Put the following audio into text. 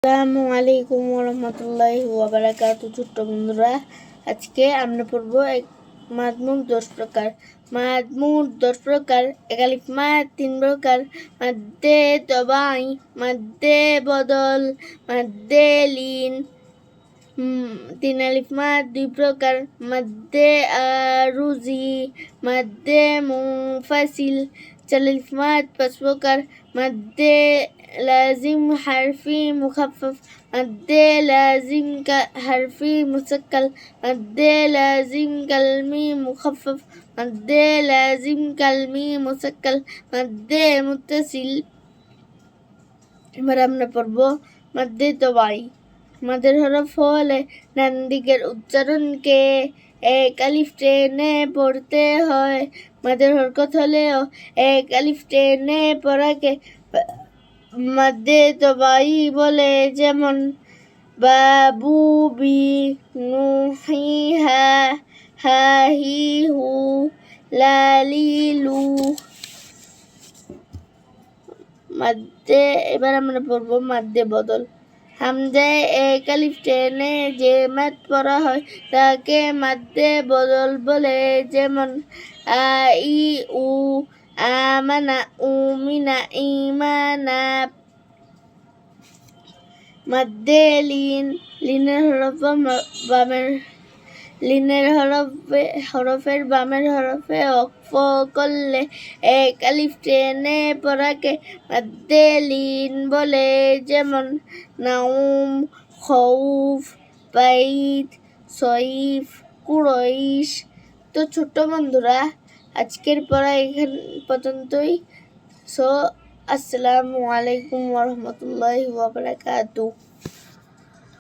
আসসালামু আলাইকুম ওরহমতুল্লাহি ওয়াবারাকাতুহু। ছোট্ট বন্ধুরা, আজকে আমরা পড়বো মাদমুর 10 প্রকার। মাদমুর 10 প্রকার। এক আলিফ মাদ 3 প্রকার। মাদ্দে তবাই, মাদ্দে বদল, মাদ্দে লিন। 3 আলিফ মাদ 2 প্রকার। মাদ্দে আরুজি, মাদ্দে মুনফাসিল। 4 আলিফ মাদ 5 প্রকার। মাদ্দে লাজিম হারফি মুখাফফ, মাদ্দে লাজিম হারফি মুসাক্কাল, মাদ্দে লাজিম কালমি মুখাফফ, মাদ্দে লাজিম কালমি মুসাক্কাল, মাদ্দে মুত্তাসিল। এবার আমরা পড়ব মাদ্দে তবাই। মাদের হরফ হলে ডান দিকের উচ্চারণকে এক আলিফ টেনে পড়তে হয়। মাদের হরকত হলেও এক আলিফ টেনে পড়াকে মাদ্দে তবাই বলে। যেমন বাবু বি, নুহি হা, হাহি হু, লালি লু। মাদ্দে এবার আমরা পড়বো মাদ্দে বদল। হামজায় এক আলিফ টেনে যে মাদ পড়া হয় তাকে মাদ্দে বদল বলে। যেমন আ ই উ, আমানা, উমিনা, ইমানা। মাদ্দে লিন। হরফের বামের হরফে ওকফ করলে এক আলিফ টেনে পড়াকে মাদ্দে লিন বলে। যেমন নাউম, খৌফ, বাইত, সইফ, কুরাইশ। তো ছোট্ট বন্ধুরা, আজকের পড়া এখান পর্যন্তই। আসসালামু আলাইকুম ওয়া রাহমাতুল্লাহি ওয়া বারাকাতুহু।